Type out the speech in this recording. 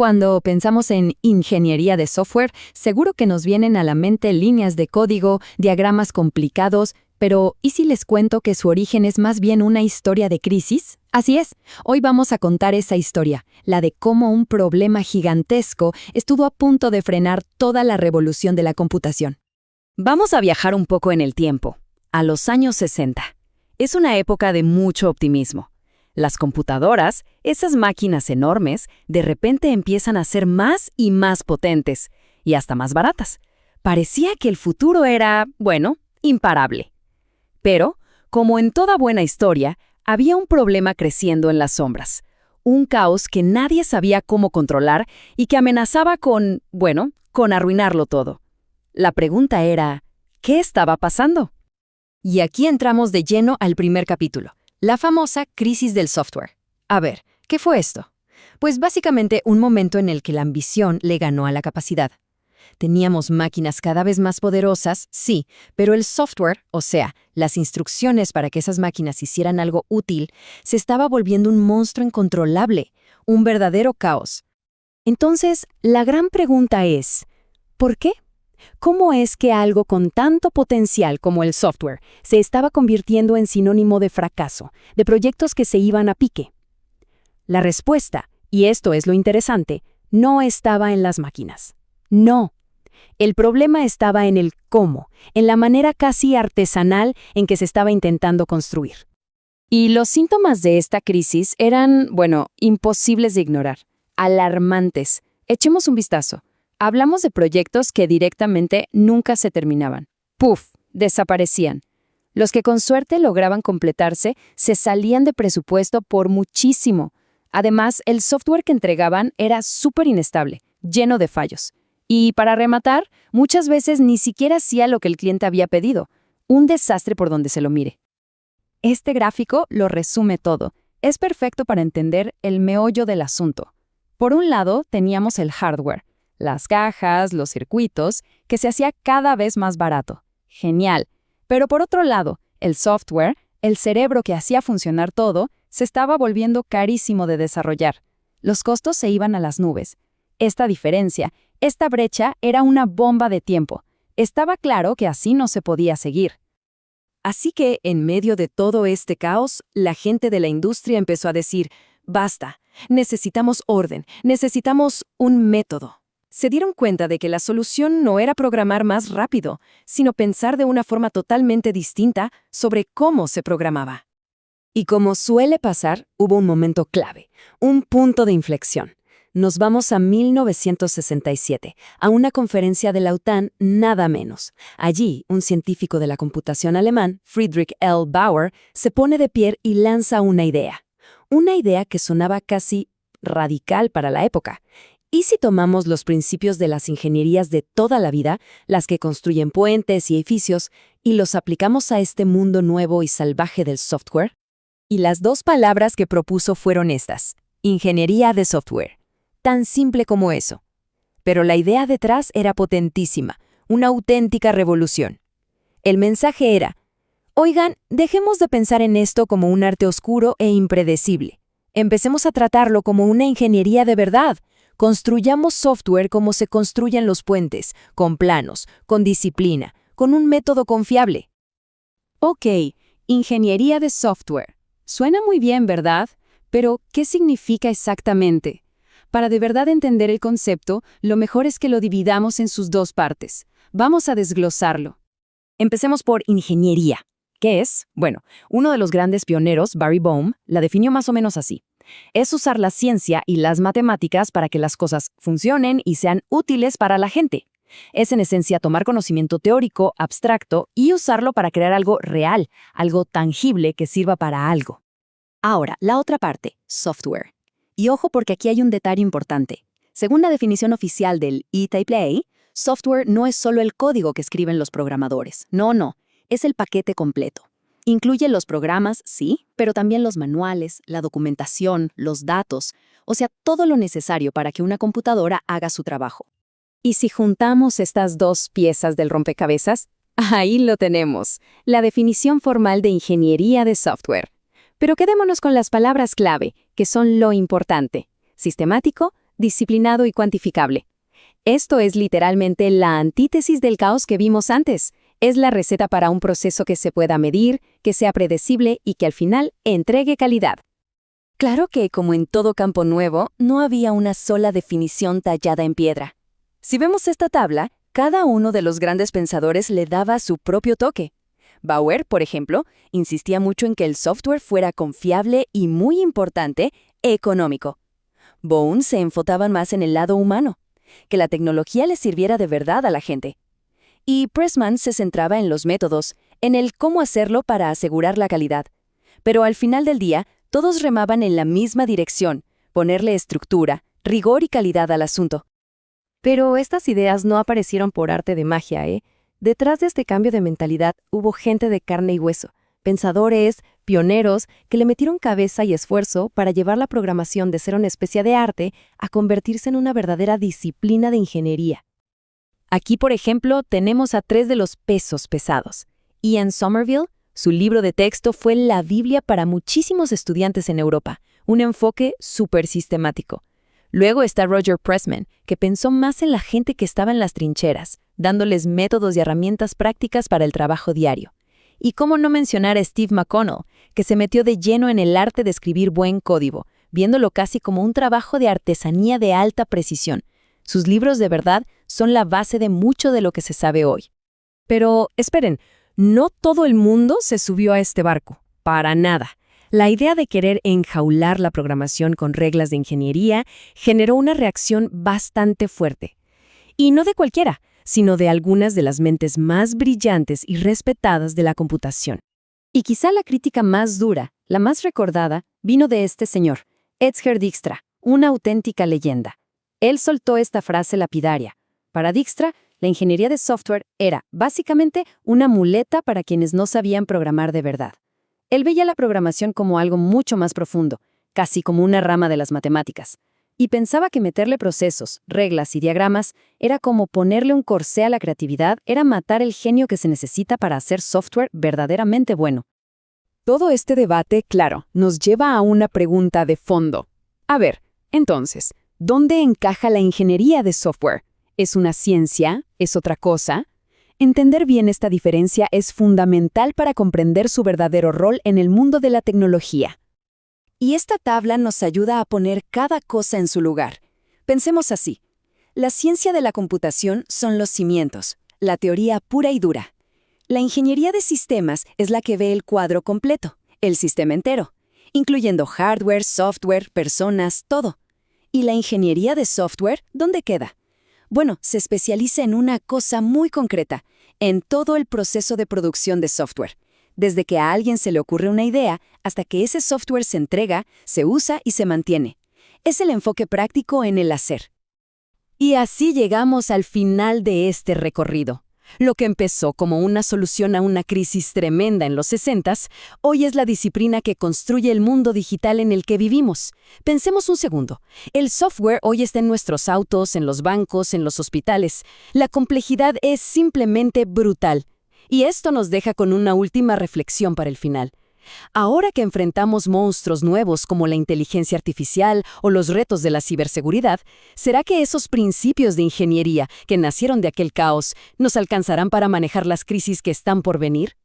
Cuando pensamos en ingeniería de software, seguro que nos vienen a la mente líneas de código, diagramas complicados, pero ¿y si les cuento que su origen es más bien una historia de crisis? Así es, hoy vamos a contar esa historia, la de cómo un problema gigantesco estuvo a punto de frenar toda la revolución de la computación. Vamos a viajar un poco en el tiempo, a los años 60. Es una época de mucho optimismo. Las computadoras, esas máquinas enormes, de repente empiezan a ser más y más potentes, y hasta más baratas. Parecía que el futuro era, bueno, imparable. Pero, como en toda buena historia, había un problema creciendo en las sombras. Un caos que nadie sabía cómo controlar y que amenazaba con arruinarlo todo. La pregunta era, ¿qué estaba pasando? Y aquí entramos de lleno al primer capítulo, la famosa crisis del software. A ver, ¿qué fue esto? Pues básicamente un momento en el que la ambición le ganó a la capacidad. Teníamos máquinas cada vez más poderosas, sí, pero el software, o sea, las instrucciones para que esas máquinas hicieran algo útil, se estaba volviendo un monstruo incontrolable, un verdadero caos. Entonces, la gran pregunta es, ¿por qué? ¿Cómo es que algo con tanto potencial como el software se estaba convirtiendo en sinónimo de fracaso, de proyectos que se iban a pique? La respuesta, y esto es lo interesante, no estaba en las máquinas. No. El problema estaba en el cómo, en la manera casi artesanal en que se estaba intentando construir. Y los síntomas de esta crisis eran, imposibles de ignorar, alarmantes. Echemos un vistazo. Hablamos de proyectos que directamente nunca se terminaban. ¡Puf! Desaparecían. Los que con suerte lograban completarse se salían de presupuesto por muchísimo. Además, el software que entregaban era súper inestable, lleno de fallos. Y para rematar, muchas veces ni siquiera hacía lo que el cliente había pedido. Un desastre por donde se lo mire. Este gráfico lo resume todo. Es perfecto para entender el meollo del asunto. Por un lado, teníamos el hardware, las cajas, los circuitos, que se hacía cada vez más barato. Genial. Pero por otro lado, el software, el cerebro que hacía funcionar todo, se estaba volviendo carísimo de desarrollar. Los costos se iban a las nubes. Esta diferencia, esta brecha era una bomba de tiempo. Estaba claro que así no se podía seguir. Así que, en medio de todo este caos, la gente de la industria empezó a decir, basta, necesitamos orden, necesitamos un método. Se dieron cuenta de que la solución no era programar más rápido, sino pensar de una forma totalmente distinta sobre cómo se programaba. Y como suele pasar, hubo un momento clave, un punto de inflexión. Nos vamos a 1967, a una conferencia de la OTAN, nada menos. Allí, un científico de la computación alemán, Friedrich L. Bauer, se pone de pie y lanza una idea. Una idea que sonaba casi radical para la época. ¿Y si tomamos los principios de las ingenierías de toda la vida, las que construyen puentes y edificios, y los aplicamos a este mundo nuevo y salvaje del software? Y las dos palabras que propuso fueron estas: ingeniería de software. Tan simple como eso. Pero la idea detrás era potentísima, una auténtica revolución. El mensaje era: oigan, dejemos de pensar en esto como un arte oscuro e impredecible. Empecemos a tratarlo como una ingeniería de verdad. Construyamos software como se construyen los puentes, con planos, con disciplina, con un método confiable. Ok, ingeniería de software. Suena muy bien, ¿verdad? Pero, ¿qué significa exactamente? Para de verdad entender el concepto, lo mejor es que lo dividamos en sus dos partes. Vamos a desglosarlo. Empecemos por ingeniería. ¿Qué es? Bueno, uno de los grandes pioneros, Barry Boehm, la definió más o menos así. Es usar la ciencia y las matemáticas para que las cosas funcionen y sean útiles para la gente. Es en esencia tomar conocimiento teórico, abstracto, y usarlo para crear algo real, algo tangible que sirva para algo. Ahora, la otra parte, software. Y ojo porque aquí hay un detalle importante. Según la definición oficial del EAA, software no es solo el código que escriben los programadores. No, es el paquete completo. Incluye los programas, sí, pero también los manuales, la documentación, los datos, o sea, todo lo necesario para que una computadora haga su trabajo. Y si juntamos estas dos piezas del rompecabezas, ahí lo tenemos, la definición formal de ingeniería de software. Pero quedémonos con las palabras clave, que son lo importante: sistemático, disciplinado y cuantificable. Esto es literalmente la antítesis del caos que vimos antes. Es la receta para un proceso que se pueda medir, que sea predecible y que al final entregue calidad. Claro que, como en todo campo nuevo, no había una sola definición tallada en piedra. Si vemos esta tabla, cada uno de los grandes pensadores le daba su propio toque. Bauer, por ejemplo, insistía mucho en que el software fuera confiable y, muy importante, económico. Boone se enfocaba más en el lado humano, que la tecnología le sirviera de verdad a la gente. Y Pressman se centraba en los métodos, en el cómo hacerlo para asegurar la calidad. Pero al final del día, todos remaban en la misma dirección, ponerle estructura, rigor y calidad al asunto. Pero estas ideas no aparecieron por arte de magia, ¿eh? Detrás de este cambio de mentalidad hubo gente de carne y hueso, pensadores, pioneros, que le metieron cabeza y esfuerzo para llevar la programación de ser una especie de arte a convertirse en una verdadera disciplina de ingeniería. Aquí, por ejemplo, tenemos a 3 de los pesos pesados. Ian Somerville, su libro de texto fue la Biblia para muchísimos estudiantes en Europa, un enfoque súper sistemático. Luego está Roger Pressman, que pensó más en la gente que estaba en las trincheras, dándoles métodos y herramientas prácticas para el trabajo diario. Y cómo no mencionar a Steve McConnell, que se metió de lleno en el arte de escribir buen código, viéndolo casi como un trabajo de artesanía de alta precisión. Sus libros de verdad son la base de mucho de lo que se sabe hoy. Pero, esperen, no todo el mundo se subió a este barco, para nada. La idea de querer enjaular la programación con reglas de ingeniería generó una reacción bastante fuerte. Y no de cualquiera, sino de algunas de las mentes más brillantes y respetadas de la computación. Y quizá la crítica más dura, la más recordada, vino de este señor, Edsger Dijkstra, una auténtica leyenda. Él soltó esta frase lapidaria. Para Dijkstra, la ingeniería de software era, básicamente, una muleta para quienes no sabían programar de verdad. Él veía la programación como algo mucho más profundo, casi como una rama de las matemáticas, y pensaba que meterle procesos, reglas y diagramas era como ponerle un corsé a la creatividad, era matar el genio que se necesita para hacer software verdaderamente bueno. Todo este debate, claro, nos lleva a una pregunta de fondo. A ver, entonces, ¿dónde encaja la ingeniería de software? ¿Es una ciencia? ¿Es otra cosa? Entender bien esta diferencia es fundamental para comprender su verdadero rol en el mundo de la tecnología. Y esta tabla nos ayuda a poner cada cosa en su lugar. Pensemos así. La ciencia de la computación son los cimientos, la teoría pura y dura. La ingeniería de sistemas es la que ve el cuadro completo, el sistema entero, incluyendo hardware, software, personas, todo. ¿Y la ingeniería de software dónde queda? Bueno, se especializa en una cosa muy concreta, en todo el proceso de producción de software. Desde que a alguien se le ocurre una idea hasta que ese software se entrega, se usa y se mantiene. Es el enfoque práctico en el hacer. Y así llegamos al final de este recorrido. Lo que empezó como una solución a una crisis tremenda en los 60s, hoy es la disciplina que construye el mundo digital en el que vivimos. Pensemos un segundo. El software hoy está en nuestros autos, en los bancos, en los hospitales. La complejidad es simplemente brutal. Y esto nos deja con una última reflexión para el final. Ahora que enfrentamos monstruos nuevos como la inteligencia artificial o los retos de la ciberseguridad, ¿será que esos principios de ingeniería que nacieron de aquel caos nos alcanzarán para manejar las crisis que están por venir?